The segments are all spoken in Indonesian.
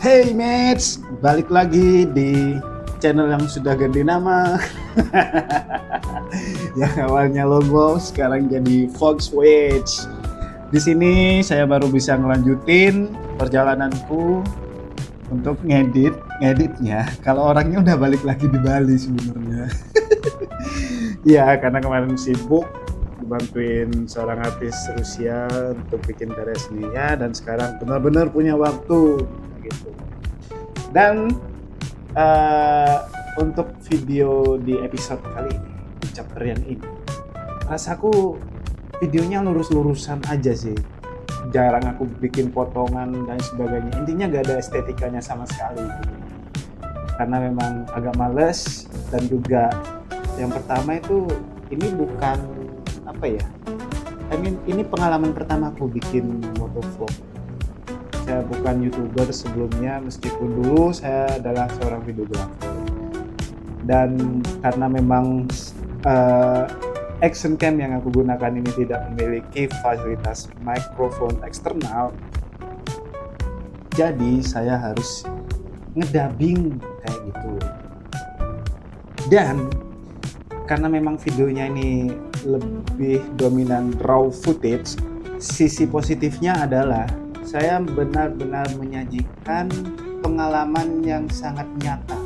Hey mates, balik lagi di channel yang sudah ganti nama. Yang awalnya logo sekarang jadi Fox Wedge. Di sini saya baru bisa ngelanjutin perjalananku untuk ngeditnya. Kalau orangnya udah balik lagi di Bali sebenarnya. Ya, karena kemarin sibuk bantuin seorang artis Rusia untuk bikin karya seninya dan sekarang benar-benar punya waktu gitu. Dan untuk video di episode kali ini, di chapter yang ini, rasaku videonya lurus-lurusan aja sih. Jarang aku bikin potongan dan sebagainya. Intinya gak ada estetikanya sama sekali gitu. Karena memang agak males dan juga yang pertama itu ini bukan apa ya? Ini pengalaman pertama aku bikin motovlog. Saya bukan YouTuber sebelumnya, meskipun dulu saya adalah seorang videografer. Dan karena memang action cam yang aku gunakan ini tidak memiliki fasilitas mikrofon eksternal, jadi saya harus ngedubbing kayak gitu. Dan karena memang videonya ini lebih dominan raw footage, sisi positifnya adalah saya benar-benar menyajikan pengalaman yang sangat nyata.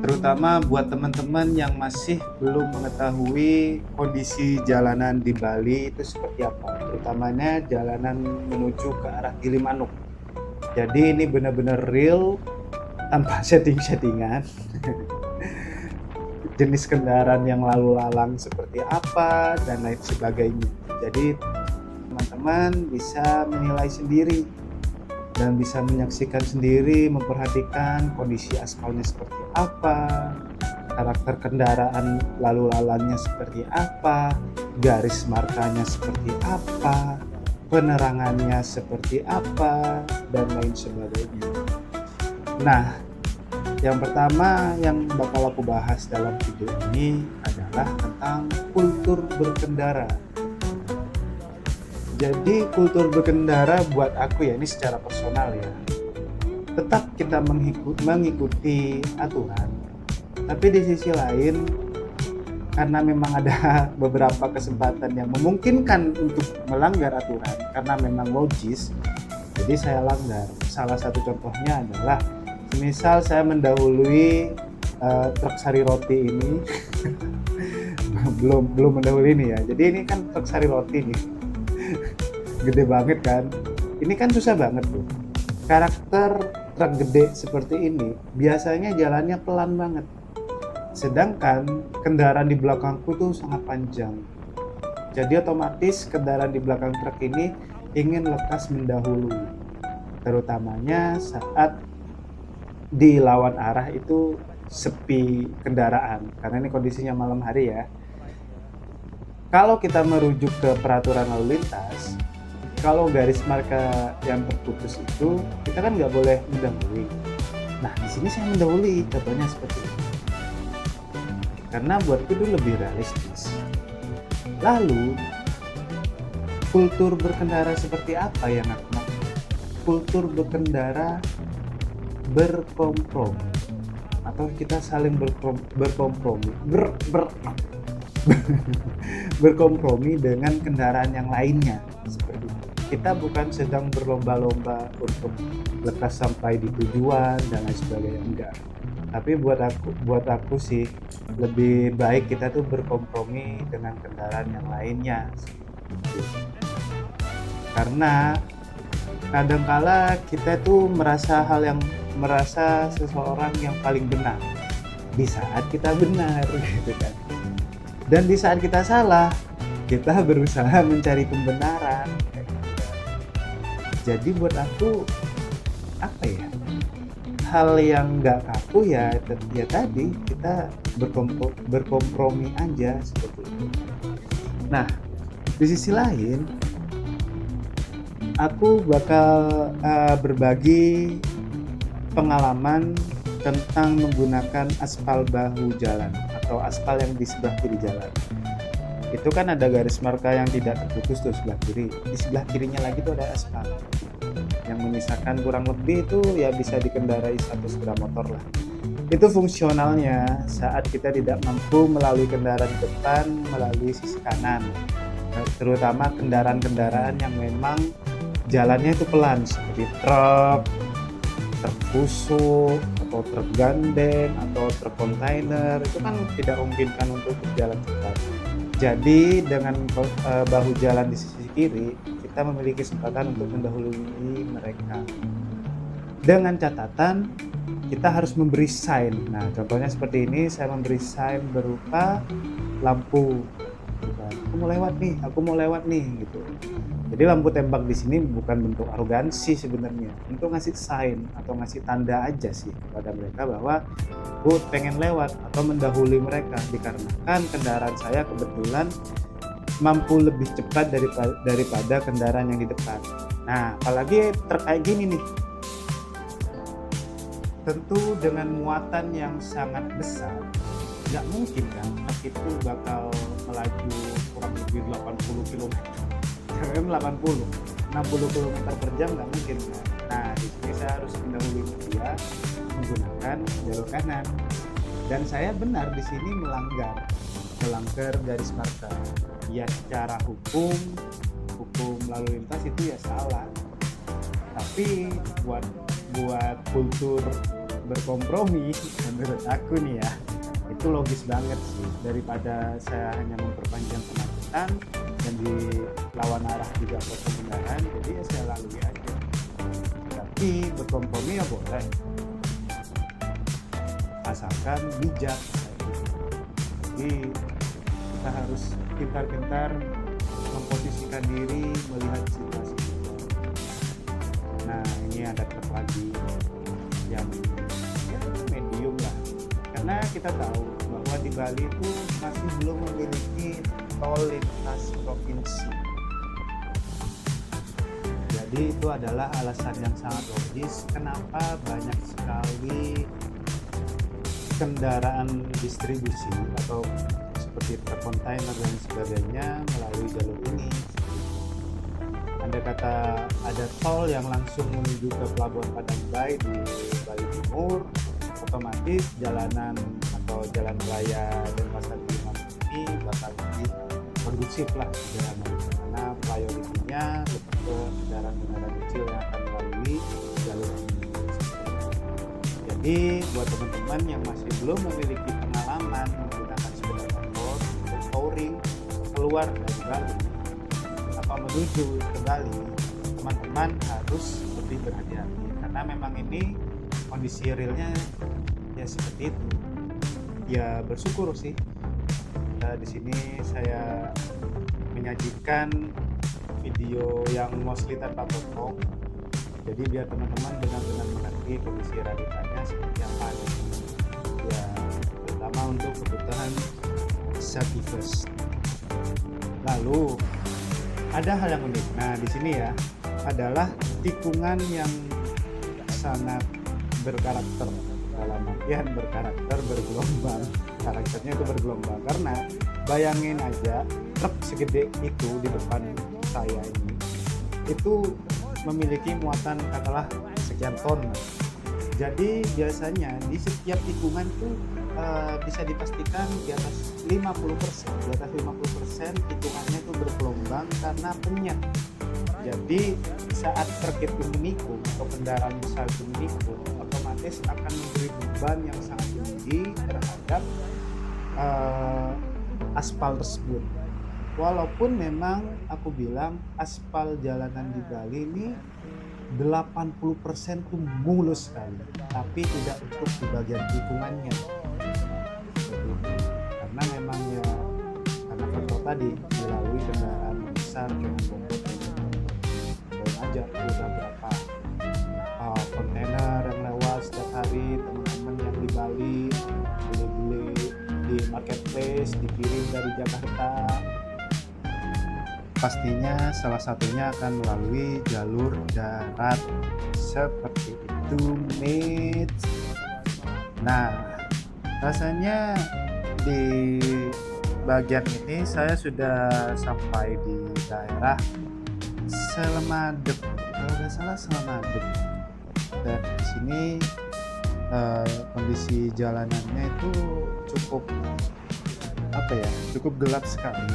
Terutama buat teman-teman yang masih belum mengetahui kondisi jalanan di Bali itu seperti apa. Terutamanya jalanan menuju ke arah Gilimanuk. Jadi ini benar-benar real, tanpa setting-settingan. Jenis kendaraan yang lalu lalang seperti apa dan lain sebagainya. Jadi teman-teman bisa menilai sendiri dan bisa menyaksikan sendiri, memperhatikan kondisi aspalnya seperti apa, karakter kendaraan lalu lalangnya seperti apa, garis markanya seperti apa, penerangannya seperti apa, dan lain sebagainya. Nah, yang pertama yang bakal aku bahas dalam video ini adalah tentang kultur berkendara. Jadi kultur berkendara buat aku ya, ini secara personal ya, tetap kita mengikuti aturan, tapi di sisi lain karena memang ada beberapa kesempatan yang memungkinkan untuk melanggar aturan karena memang logis, jadi saya langgar. Salah satu contohnya adalah misal saya mendahului truk sari roti ini. belum mendahului ini ya. Jadi ini kan truk sari roti nih. Gede banget kan. Ini kan susah banget tuh. Karakter truk gede seperti ini biasanya jalannya pelan banget. Sedangkan kendaraan di belakangku tuh sangat panjang. Jadi otomatis kendaraan di belakang truk ini ingin lekas mendahului. Terutamanya saat di lawan arah itu sepi kendaraan, karena ini kondisinya malam hari ya. Kalau kita merujuk ke peraturan lalu lintas, kalau garis marka yang terputus itu kita kan nggak boleh mendahului. Nah di sini saya mendahului, contohnya seperti ini, karena buatku itu lebih realistis. Lalu kultur berkendara seperti apa yang aku maksud? Kultur berkendara berkompromi, atau kita saling berkompromi berkompromi dengan kendaraan yang lainnya. Seperti itu. Kita bukan sedang berlomba-lomba untuk lekas sampai di tujuan dan lain sebagainya, enggak. Tapi buat aku sih lebih baik kita tuh berkompromi dengan kendaraan yang lainnya. Karena kadangkala kita tuh merasa seseorang yang paling benar di saat kita benar gitu kan. Dan di saat kita salah, kita berusaha mencari pembenaran. Jadi buat aku apa ya? Hal yang nggak kaku ya tadi kita berkompromi aja seperti itu. Nah, di sisi lain aku bakal berbagi pengalaman tentang menggunakan aspal bahu jalan atau aspal yang di sebelah kiri jalan. itu kan ada garis marka yang tidak terputus tuh sebelah kiri. Di sebelah kirinya lagi tuh ada aspal yang menyisakan kurang lebih itu ya bisa dikendarai satu sepeda motor lah. Itu fungsionalnya saat kita tidak mampu melalui kendaraan depan melalui sisi kanan, terutama kendaraan-kendaraan yang memang jalannya itu pelan seperti truk, truk busuk, atau truk gandeng, atau truk kontainer, itu kan tidak memungkinkan untuk berjalan cepat. Jadi dengan bahu jalan di sisi kiri, kita memiliki kesempatan untuk mendahului mereka. Dengan catatan kita harus memberi sign. Nah, contohnya seperti ini, saya memberi sign berupa lampu. Aku mau lewat nih gitu. Jadi lampu tembak di sini bukan bentuk arogansi sebenarnya, untuk ngasih sign atau ngasih tanda aja sih kepada mereka bahwa aku pengen lewat atau mendahului mereka, dikarenakan kendaraan saya kebetulan mampu lebih cepat daripada kendaraan yang di depan. Nah, apalagi terkait gini nih, tentu dengan muatan yang sangat besar, nggak mungkin kan truk itu bakal melaju kurang lebih 80 km. Jangan 80, 60 km per jam nggak mungkin kan. Nah, di sini saya harus mendahului dia menggunakan jalur kanan. Dan saya benar di sini melanggar garis marka. Ya secara hukum lalu lintas itu ya salah. Tapi buat kultur berkompromi menurut aku nih ya, itu logis banget sih, daripada saya hanya memperpanjang kemacetan dan di lawan arah juga kosong kendaraan, jadi ya saya lalui aja. Tapi berkompromi ya boleh, asalkan bijak. Jadi kita harus pintar-pintar memposisikan diri, melihat situasi. Nah, ini ada truk lagi yang ya, medium lah, karena kita tahu bahwa di Bali itu masih belum memiliki tol lintas provinsi. Jadi itu adalah alasan yang sangat logis kenapa banyak sekali kendaraan distribusi atau seperti truk kontainer dan sebagainya melalui jalur ini. Andai kata ada tol yang langsung menuju ke Pelabuhan Padang Bay di Bali Timur, otomatis jalanan atau jalan raya Denpasar Gilimanuk ini bakal lebih kondusif lah jalanan, karena prioritinya lebih ke kendaraan-kendaraan kecil yang akan melalui jalur ini. Jadi buat teman-teman yang masih belum memiliki pengalaman menggunakan sepeda motor untuk touring keluar dari Bali atau menuju ke Bali, teman-teman harus lebih berhati-hati karena memang ini kondisi realnya ya seperti itu. Ya bersyukur sih di sini saya menyajikan video yang mostly tanpa potong, jadi biar teman-teman benar-benar mengerti kondisi realitanya seperti apa ya, terutama untuk kebutuhan safety first. Lalu ada hal yang unik. Nah, di sini ya adalah tikungan yang sangat berkarakter, dalam artian berkarakter bergelombang. Karakternya itu bergelombang karena bayangin aja truk segede itu di depan saya ini itu memiliki muatan katakanlah sekian ton. Jadi biasanya di setiap tikungan itu bisa dipastikan di atas 50%, tikungannya itu bergelombang karena penyet. Jadi saat truk itu menikung atau kendaraan besar itu menikung, otomatis akan memberi beban yang sangat tinggi terhadap aspal tersebut. Walaupun memang aku bilang aspal jalanan di Bali ini 80% tuh mulus sekali, tapi tidak untuk di bagian tikungannya. Karena memang ya karena faktor tadi dilalui kendaraan besar dengan bobot yang aja udah berapa kontainer yang lewat setiap hari. Teman-teman yang di Bali beli di marketplace dikirim dari Jakarta, pastinya salah satunya akan melalui jalur darat seperti itu, mates. Nah, rasanya di bagian ini saya sudah sampai di daerah Selemadep, kalau nggak salah Selemadep. Dan di sini kondisi jalanannya itu cukup cukup gelap sekali.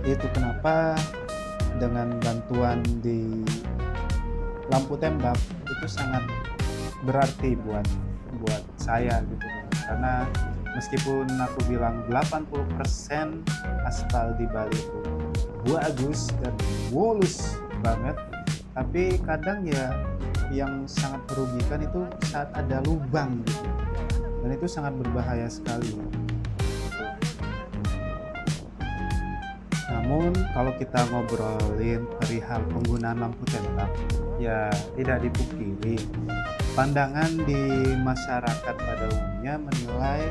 Itu kenapa dengan bantuan di lampu tembak itu sangat berarti buat saya gitu, karena meskipun aku bilang 80% aspal di Bali itu bagus dan mulus banget, tapi kadang ya yang sangat merugikan itu saat ada lubang gitu, dan itu sangat berbahaya sekali. Namun kalau kita ngobrolin perihal penggunaan lampu tembak, ya tidak dipungkiri pandangan di masyarakat pada umumnya menilai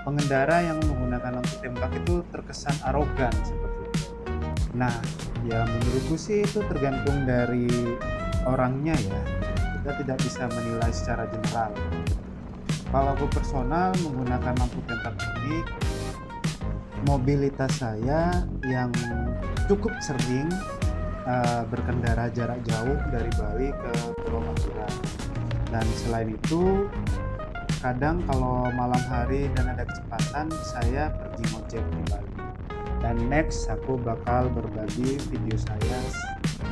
pengendara yang menggunakan lampu tembak itu terkesan arogan seperti itu. Nah, ya menurutku sih itu tergantung dari orangnya ya. Kita tidak bisa menilai secara general. Kalau aku personal menggunakan lampu tembak ini, mobilitas saya yang cukup sering berkendara jarak jauh dari Bali ke Pulau Madura. Dan selain itu, kadang kalau malam hari dan ada kesempatan, saya pergi ngojek di Bali. Dan next aku bakal berbagi video saya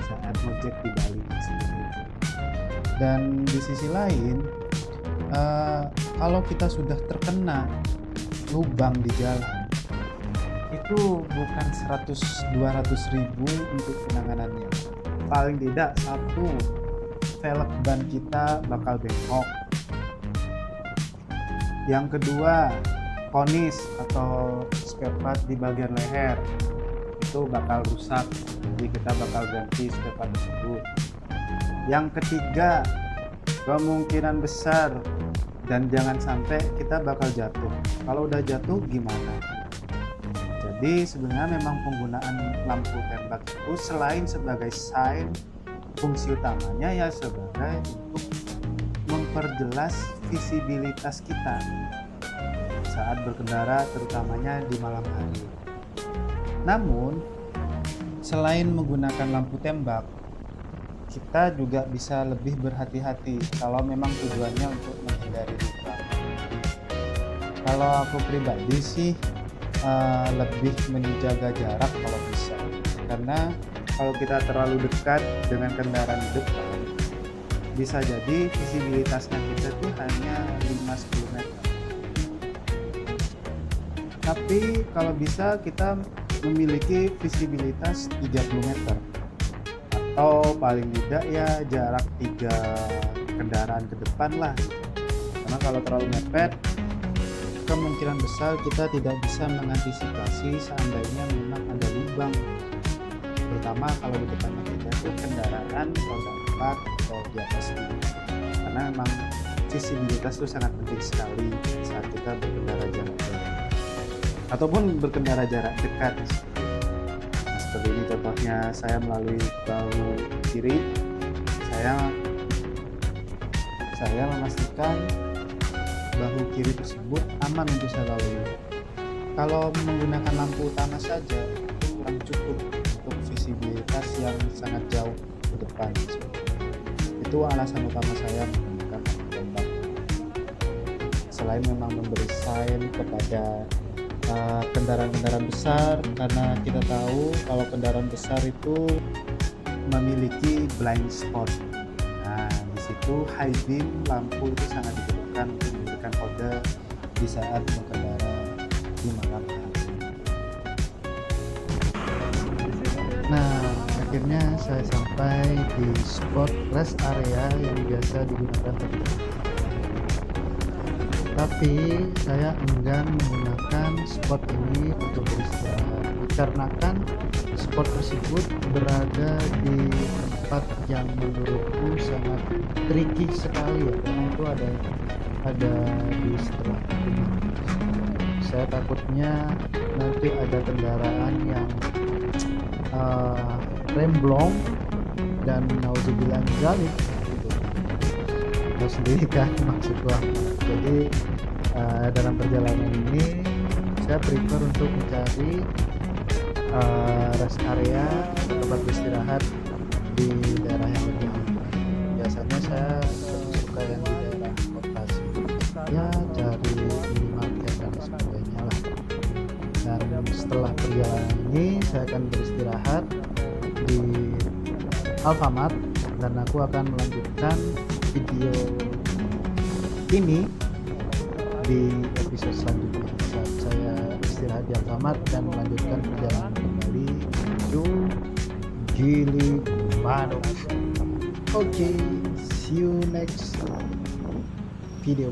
saat ngojek di Bali seperti itu. Dan di sisi lain, kalau kita sudah terkena lubang di jalan, itu bukan 100-200 ribu untuk penanganannya. Paling tidak satu velg ban kita bakal bengkok. Yang kedua, konis atau spare part di bagian leher itu bakal rusak, jadi kita bakal ganti spare part tersebut. Yang ketiga, kemungkinan besar dan jangan sampai kita bakal jatuh. Kalau udah jatuh gimana? Jadi sebenarnya memang penggunaan lampu tembak itu selain sebagai sign, fungsi utamanya ya sebagai untuk memperjelas visibilitas kita saat berkendara, terutamanya di malam hari. Namun, selain menggunakan lampu tembak, kita juga bisa lebih berhati-hati kalau memang tujuannya untuk menghindari lubang. Kalau aku pribadi sih lebih menjaga jarak kalau bisa, karena kalau kita terlalu dekat dengan kendaraan di depan, bisa jadi visibilitasnya kita tuh hanya 5-10 meter. Tapi kalau bisa kita memiliki visibilitas 30 meter atau paling tidak ya jarak 3 kendaraan ke depan lah. Karena kalau terlalu mepet, kemungkinan besar kita tidak bisa mengantisipasi seandainya memang ada lubang, terutama kalau di depannya kita itu kendaraan roda 4 atau di atas ini. Karena memang visibilitas itu sangat penting sekali saat kita berkendara jarak jauh ataupun berkendara jarak dekat. Nah, seperti ini contohnya, saya melalui bahu kiri, saya memastikan bahu kiri tersebut aman untuk saya lalui. Kalau menggunakan lampu utama saja itu kurang cukup untuk visibilitas yang sangat jauh ke depan. Itu alasan utama saya menggunakan lampu tembak. Selain memang memberi sign kepada kendaraan-kendaraan besar, karena kita tahu kalau kendaraan besar itu memiliki blind spot. Nah, di situ high beam lampu itu sangat diperlukan untuk memberikan kode di saat berkendara di malam hari. Nah, akhirnya saya sampai di spot rest area yang biasa digunakan tapi saya enggan menggunakan spot ini untuk beristirahat dikarenakan spot tersebut berada di tempat yang menurutku sangat tricky sekali ya, karena itu ada di setelah ini. Saya takutnya nanti ada kendaraan yang remblong dan nauzubillah zalik gitu. Tahu sendiri kan maksud gua. Jadi dalam perjalanan ini saya prefer untuk mencari rest area atau tempat beristirahat di daerah yang lebih aman. Biasanya saya lebih suka yang di daerah kota sih, ya cari minimarket dan sebagainya lah. Dan setelah perjalanan ini saya akan beristirahat di Alfamart dan aku akan melanjutkan video ini di episode selanjutnya saat saya istirahat di Alfamart dan melanjutkan perjalanan kembali menuju Gilimanuk. Oke, see you next video.